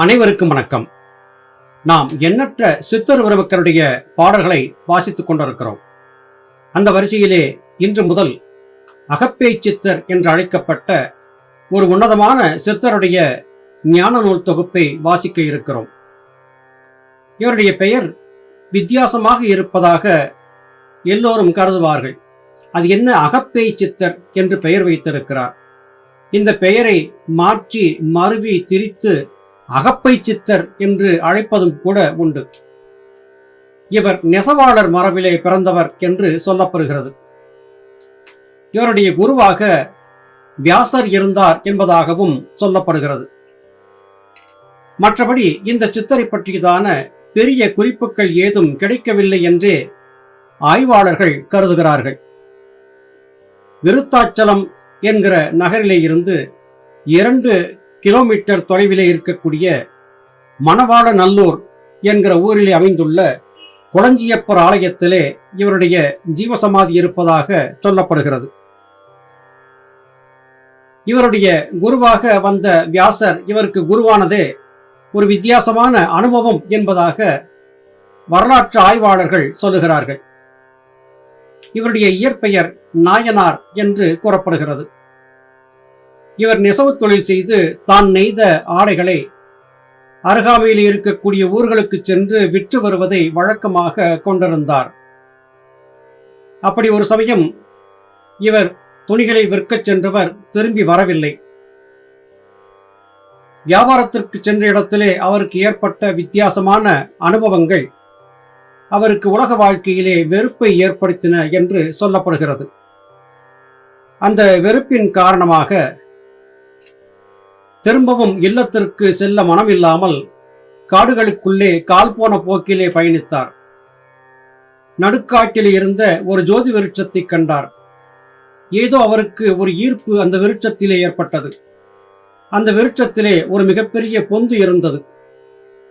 அனைவருக்கும் வணக்கம். நாம் எண்ணற்ற சித்தர் உறவுகளுடைய பாடல்களை வாசித்துக் கொண்டிருக்கிறோம். அந்த வரிசையிலே இன்று முதல் அகப்பேய் சித்தர் என்று அழைக்கப்பட்ட ஒரு உன்னதமான சித்தருடைய ஞான நூல் தொகுப்பை வாசிக்க இருக்கிறோம். இவருடைய பெயர் வித்தியாசமாக இருப்பதாக எல்லோரும் கருதுவார்கள். அது என்ன அகப்பேய் சித்தர் என்று பெயர் வைத்திருக்கிறார். இந்த பெயரை மாற்றி மருவி திரித்து அகப்பை சித்தர் என்று அழைப்பதும் கூட உண்டு. இவர் நெசவாளர் மரபிலே பிறந்தவர் என்று சொல்லப்படுகிறது. இவருடைய குருவாக வியாசர் இருந்தார் என்பதாகவும் சொல்லப்படுகிறது. மற்றபடி இந்த சித்தரை பற்றியதான பெரிய குறிப்புகள் ஏதும் கிடைக்கவில்லை என்றே ஆய்வாளர்கள் கருதுகிறார்கள். விருத்தாச்சலம் என்கிற நகரிலே இருந்து 2 கிலோமீட்டர் தொலைவிலே இருக்கக்கூடிய மணவாள நல்லூர் என்கிற ஊரிலே அமைந்துள்ள குளஞ்சியப்பர் ஆலயத்திலே இவருடைய ஜீவசமாதி இருப்பதாக சொல்லப்படுகிறது. இவருடைய குருவாக வந்த வியாசர் இவருக்கு குருவானதே ஒரு வித்தியாசமான அனுபவம் என்பதாக வரலாற்று ஆய்வாளர்கள் சொல்லுகிறார்கள். இவருடைய இயற்பெயர் நாயனார் என்று கூறப்படுகிறது. இவர் நெசவு தொழில் செய்து தான் நெய்த ஆடைகளை அருகாமையில் இருக்கக்கூடிய ஊர்களுக்கு சென்று விற்று வருவதை வழக்கமாக கொண்டிருந்தார். அப்படி ஒரு சமயம் இவர் துணிகளை விற்கச் சென்றவர் திரும்பி வரவில்லை. வியாபாரத்திற்கு சென்ற இடத்திலே அவருக்கு ஏற்பட்ட வித்தியாசமான அனுபவங்கள் அவருக்கு உலக வாழ்க்கையிலே வெறுப்பை ஏற்படுத்தின என்று சொல்லப்படுகிறது. அந்த வெறுப்பின் காரணமாக திரும்பவும் இல்லத்திற்கு செல்ல மனமில்லாமல் காடுகளுக்குள்ளே கால் போன போக்கிலே பயணித்தார். நடுக்காட்டில் இருந்த ஒரு ஜோதி விருட்சத்தை கண்டார். ஏதோ அவருக்கு ஒரு ஈர்ப்பு அந்த விருட்சத்திலே ஏற்பட்டது. அந்த விருட்சத்திலே ஒரு மிகப்பெரிய பொந்து இருந்தது.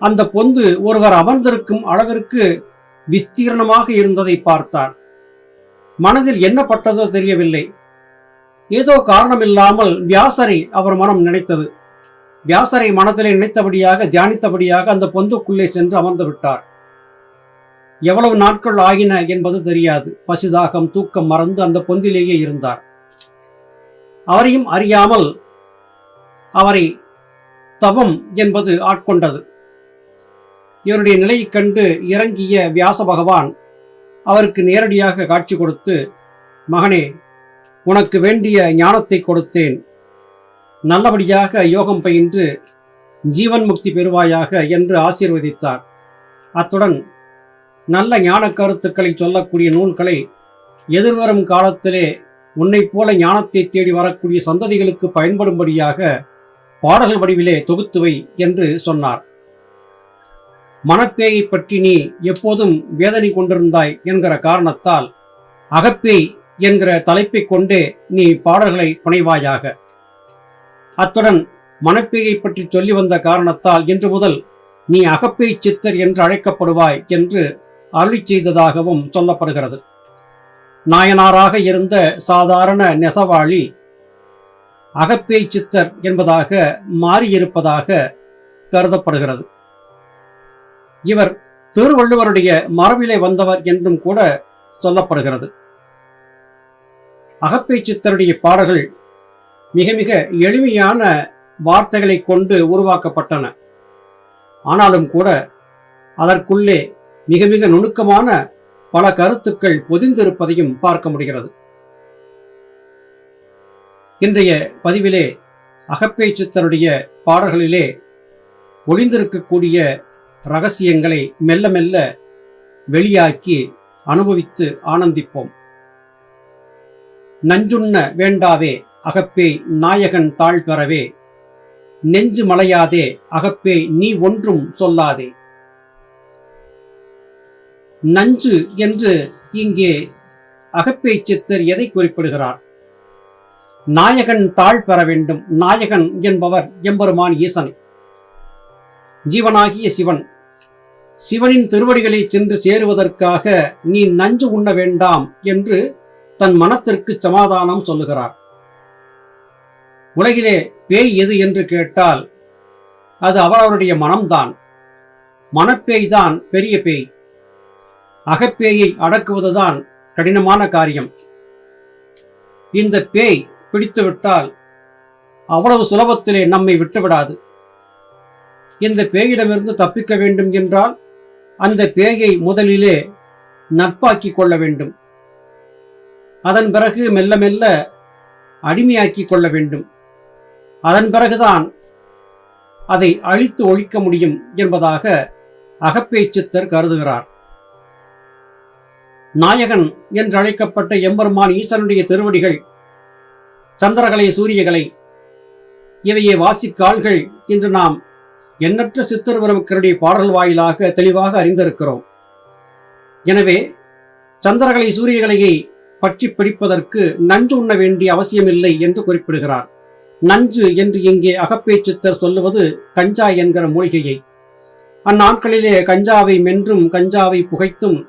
அந்த பொந்து ஒருவர் அமர்ந்திருக்கும் அளவிற்கு விஸ்தீர்ணமாக இருந்ததை பார்த்தார். மனதில் என்ன பட்டதோ தெரியவில்லை. ஏதோ காரணமில்லாமல் வியாசரை அவர் மனம் நினைத்தது. வியாசரை மனதிலே நினைத்தபடியாக தியானித்தபடியாக அந்த பொந்துக்குள்ளே சென்று அமர்ந்து விட்டார். எவ்வளவு நாட்கள் ஆகின என்பது தெரியாது. பசிதாகம் தூக்கம் மறந்து அந்த பொந்திலேயே இருந்தார். அவரையும் அறியாமல் அவரை தவம் என்பது ஆட்கொண்டது. இவருடைய நிலையை கண்டு இறங்கிய வியாச பகவான் அவருக்கு நேரடியாக காட்சி கொடுத்து, மகனே, உனக்கு வேண்டிய ஞானத்தை கொடுத்தேன். நல்லபடியாக யோகம் பயின்று ஜீவன் முக்தி பெறுவாயாக என்று ஆசீர்வதித்தார். அத்துடன் நல்ல ஞான கருத்துக்களை சொல்லக்கூடிய நூல்களை எதிர்வரும் காலத்திலே உன்னை போல ஞானத்தை தேடி வரக்கூடிய சந்ததிகளுக்கு பயன்படும்படியாக பாடல்கள் வடிவிலே தொகுத்துவை என்று சொன்னார். மனப்பேயை பற்றி நீ எப்போதும் வேதனை கொண்டிருந்தாய் என்கிற காரணத்தால் அகப்பேய் என்கிற தலைப்பை கொண்டே நீ பாடல்களை புனைவாயாக. அத்துடன் மனப்பேயை பற்றி சொல்லி வந்த காரணத்தால் இன்று முதல் நீ அகப்பேய் சித்தர் என்று அழைக்கப்படுவாய் என்று அருளி செய்ததாகவும் சொல்லப்படுகிறது. நாயனாராக இருந்த சாதாரண நெசவாளி அகப்பேய் சித்தர் என்பதாக மாறியிருப்பதாக கருதப்படுகிறது. இவர் திருவள்ளுவருடைய மரபிலே வந்தவர் என்றும் கூட சொல்லப்படுகிறது. அகப்பேய் சித்தருடைய பாடல்கள் மிக மிக எளிமையான வார்த்தைகளை கொண்டு உருவாக்கப்பட்டன. ஆனாலும் கூட அதற்குள்ளே மிக மிக நுணுக்கமான பல கருத்துக்கள் பொதிந்திருப்பதையும் பார்க்க முடிகிறது. இன்றைய பதிவிலே அகப்பேய் சித்தருடைய பாடல்களிலே ஒளிந்திருக்கக்கூடிய ரகசியங்களை மெல்ல மெல்ல வெளியாக்கி அனுபவித்து ஆனந்திப்போம். நஞ்சுண்ண வேண்டாவே அகப்பேய் நாயகன் தாழ் பெறவே, நெஞ்சு மலையாதே அகப்பேய் நீ ஒன்றும் சொல்லாதே. நஞ்சு என்று இங்கே அகப்பேய் சித்தர் எதை குறிப்பிடுகிறார்? நாயகன் தாழ் பெற வேண்டும். நாயகன் என்பவர் எம்பெருமான் ஈசன், ஜீவனாகிய சிவன். சிவனின் திருவடிகளை சென்று சேருவதற்காக நீ நஞ்சு உண்ண வேண்டாம் என்று தன் மனத்திற்கு சமாதானம் சொல்லுகிறார். உலகிலே பேய் எது என்று கேட்டால் அது அவரவருடைய மனம்தான். மனப்பேய் தான் பெரிய பேய். அகப்பேயை அடக்குவதுதான் கடினமான காரியம். இந்த பேய் பிடித்துவிட்டால் அவ்வளவு சுலபத்திலே நம்மை விட்டுவிடாது. இந்த பேயிடமிருந்து தப்பிக்க வேண்டும் என்றால் அந்த பேயை முதலிலே நட்பாக்கி கொள்ள வேண்டும். அதன் பிறகு மெல்ல மெல்ல அடிமையாக்கி கொள்ள வேண்டும். அதன் பிறகுதான் அதை அழித்து ஒழிக்க முடியும் என்பதாக அகப்பேய் சித்தர் கருதுகிறார். நாயகன் என்று அழைக்கப்பட்ட எம்பெருமான் ஈசனுடைய திருவடிகள், சந்திரகலை, சூரியகலை இவையே வாசிக்கால்கள் என்று நாம் எண்ணற்ற சித்தர் பெருமக்களுடைய பாடல் வாயிலாக தெளிவாக அறிந்திருக்கிறோம். எனவே சந்திரகலை, சூரியகலையை பற்றி பிடிப்பதற்கு நஞ்சு உண்ண வேண்டிய அவசியமில்லை என்று குறிப்பிடுகிறார். நஞ்சு என்று இங்கே அகப்பேய் சித்தர் சொல்லுவது கஞ்சா என்கிற மூலிகையை. அந்நாட்களிலே கஞ்சாவை மென்றும் கஞ்சாவை புகைத்தும்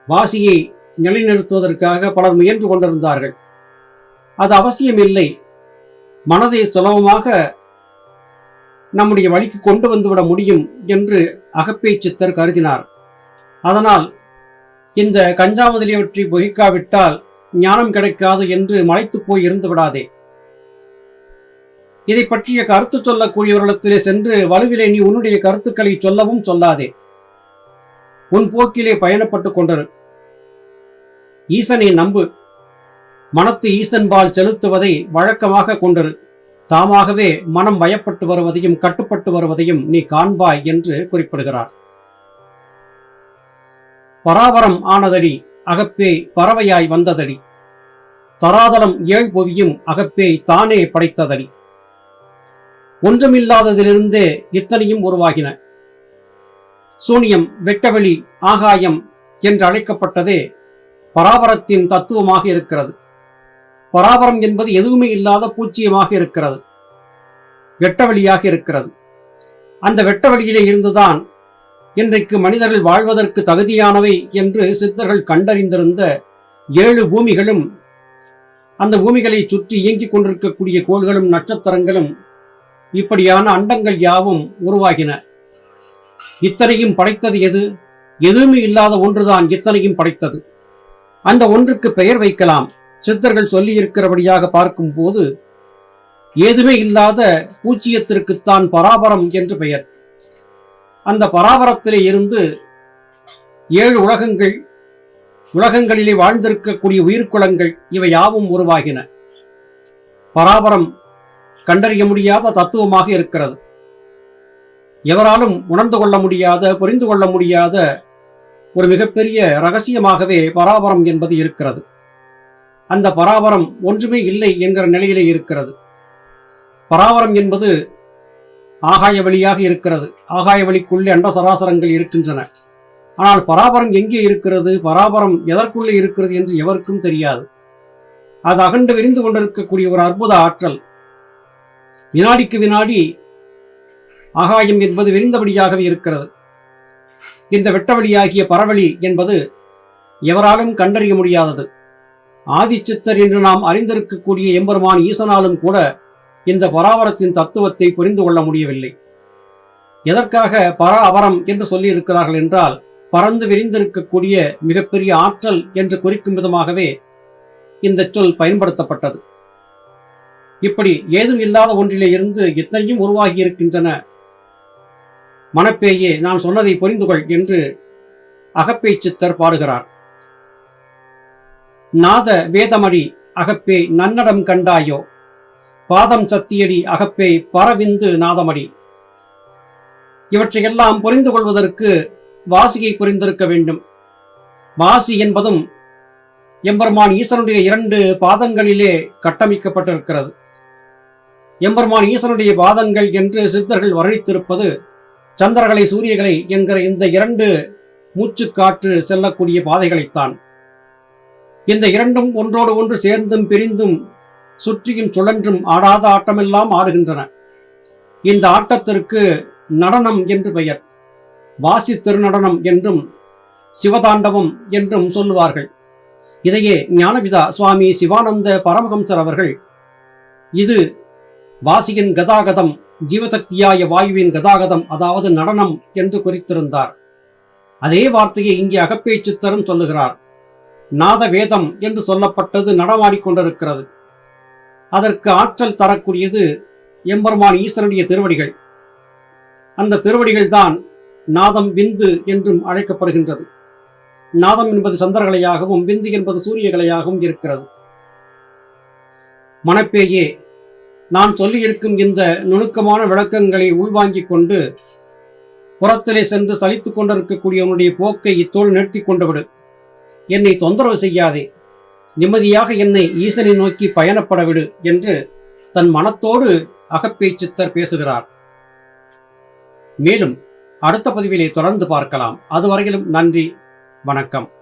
வாசியை நிலைநிறுத்துவதற்காக பலர் முயன்று கொண்டிருந்தார்கள். அது அவசியமில்லை. மனதை சுலபமாக நம்முடைய வழிக்கு கொண்டு வந்துவிட முடியும் என்று அகப்பேய் சித்தர் கருதினார். அதனால் இந்த கஞ்சா முதலியவற்றை புகைக்காவிட்டால் ஞானம் கிடைக்காது என்று மலைத்து போய் இருந்து விடாதே. இதை பற்றிய கருத்து சொல்லக்கூடியவர்களிடத்திலே சென்று வலுவிலே நீ உன்னுடைய கருத்துக்களை சொல்லவும் சொல்லாதே. உன் போக்கிலே பயணப்பட்டு கொண்டிரு. ஈசனை நம்பு. மனத்தை ஈசன்பால் செலுத்துவதை வழக்கமாக கொண்டிரு. தாமாகவே மனம் வயப்பட்டு வருவதையும் கட்டுப்பட்டு வருவதையும் நீ காண்பாய் என்று குறிப்பிடுகிறார். பராபரம் ஆனதடி அகப்பேய் பறவையாய் வந்ததடி. தராதலம் ஏழ் புவியும் அகப்பேய் தானே படைத்ததடி. ஒன்றுமில்லாததிலிருந்தே இத்தனையும் உருவாகின. சூனியம், வெட்டவெளி, ஆகாயம் என்று அழைக்கப்பட்டதே பராபரத்தின் தத்துவமாக இருக்கிறது. பராபரம் என்பது எதுவுமே இல்லாத பூச்சியமாக இருக்கிறது, வெட்டவெளியாக இருக்கிறது. அந்த வெட்டவெளியிலே இருந்துதான் இன்றைக்கு மனிதர்கள் வாழ்வதற்கு தகுதியானவை என்று சித்தர்கள் கண்டறிந்திருந்த 7 பூமிகளும், அந்த பூமிகளை சுற்றி இயங்கிக் கொண்டிருக்கக்கூடிய கோள்களும் நட்சத்திரங்களும், இப்படியான அண்டங்கள் யாவும் உருவாகின. இத்தனையும் படைத்தது எது? எதுவுமே இல்லாத ஒன்றுதான் இத்தனையும் படைத்தது. அந்த ஒன்றுக்கு பெயர் வைக்கலாம். சித்தர்கள் சொல்லி இருக்கிறபடியாக பார்க்கும் போது ஏதுமே இல்லாத பூச்சியத்திற்குத்தான் பராபரம் என்று பெயர். அந்த பராபரத்திலே இருந்து 7 உலகங்கள், உலகங்களிலே வாழ்ந்திருக்கக்கூடிய உயிர்குலங்கள் இவை யாவும் உருவாகின. பராபரம் கண்டறிய முடியாத தத்துவமாக இருக்கிறது. எவராலும் உணர்ந்து கொள்ள முடியாத, புரிந்து கொள்ள முடியாத ஒரு மிகப்பெரிய ரகசியமாகவே பராபரம் என்பது இருக்கிறது. அந்த பராபரம் ஒன்றுமே இல்லை என்கிற நிலையிலே இருக்கிறது. பராபரம் என்பது ஆகாய வழியாக இருக்கிறது. ஆகாய வழிக்குள்ளே அண்ட சராசரங்கள் இருக்கின்றன. ஆனால் பராபரம் எங்கே இருக்கிறது, பராபரம் எதற்குள்ளே இருக்கிறது என்று எவருக்கும் தெரியாது. அது அகண்டு விரிந்து கொண்டிருக்கக்கூடிய ஒரு அற்புத ஆற்றல். வினாடிக்கு வினாடி ஆகாயம் என்பது விரிந்தபடியாகவே இருக்கிறது. இந்த வெட்டவெளியாகிய பரவெளி என்பது எவராலும் கண்டறிய முடியாதது. ஆதிச்சித்தர் என்று நாம் அறிந்திருக்கக்கூடிய எம்பெருமான் ஈசனாலும் கூட இந்த பராபரத்தின் தத்துவத்தை புரிந்து கொள்ள முடியவில்லை. எதற்காக பரா அபரம் என்று சொல்லி இருக்கிறார்கள் என்றால், பறந்து விரிந்திருக்கக்கூடிய மிகப்பெரிய ஆற்றல் என்று குறிக்கும் விதமாகவே இந்த சொல் பயன்படுத்தப்பட்டது. இப்படி ஏதும் இல்லாத ஒன்றிலே இருந்து எத்தனையும் உருவாகி இருக்கின்றன. மனப்பேயே, நான் சொன்னதை புரிந்து கொள் என்று அகப்பேய் சித்தர் பாடுகிறார். நாத வேதமடி அகப்பேய் நன்னடம் கண்டாயோ, பாதம் சத்தியடி அகப்பேய் பரவிந்து நாதமடி. இவற்றையெல்லாம் புரிந்து கொள்வதற்கு வாசியை புரிந்திருக்க வேண்டும். வாசி என்பதும் எம்பெருமான் ஈசனுடைய 2 பாதங்களிலே கட்டமைக்கப்பட்டிருக்கிறது. எம்பெருமான் ஈசனுடைய பாதங்கள் என்று சித்தர்கள் வர்ணித்திருப்பது சந்திரகலை, சூரியகலை என்கிற இந்த 2 மூச்சுக்காற்று செல்லக்கூடிய பாதைகளைத்தான். இந்த 2ம் ஒன்றோடு ஒன்று சேர்ந்தும் பிரிந்தும் சுற்றியும் சுழன்றும் ஆடாத ஆட்டமெல்லாம் ஆடுகின்றன. இந்த ஆட்டத்திற்கு நடனம் என்று பெயர். வாசி திருநடனம் என்றும் சிவதாண்டவம் என்றும் சொல்லுவார்கள். இதையே ஞானபிதா சுவாமி சிவானந்த பரமஹம்சர் அவர்கள் இது வாசியின் கதாகதம் ஜீவசக்தியாய வாயுவின் கதாகதம், அதாவது நடனம் என்று குறித்திருந்தார். அதே வார்த்தையை இங்கே அகப்பேய் சித்தரும் சொல்லுகிறார். நாத வேதம் என்று சொல்லப்பட்டது நடமாடிக்கொண்டிருக்கிறது. அதற்கு ஆற்றல் தரக்கூடியது எம்பெருமான் ஈஸ்வரனுடைய திருவடிகள். அந்த திருவடிகள் தான் நாதம் விந்து என்றும் அழைக்கப்படுகின்றது. நாதம் என்பது சந்திரகலையாகவும் விந்து என்பது சூரியகலையாகவும் இருக்கிறது. மணப்பேயே, நான் சொல்லியிருக்கும் இந்த நுணுக்கமான விளக்கங்களை உள்வாங்கிக் கொண்டு புறத்திலே சென்று சலித்துக் கொண்டிருக்கக்கூடிய உன்னுடைய போக்கை இத்தோடு நிறுத்தி கொண்டு விடு. என்னை தொந்தரவு செய்யாதே, நிம்மதியாக என்னை ஈசனை நோக்கி பயணப்பட விடு என்று தன் மனத்தோடு அகப்பேய் சித்தர் பேசுகிறார். மேலும் அடுத்த பதிவிலே தொடர்ந்து பார்க்கலாம். அதுவரையிலும் நன்றி, வணக்கம்.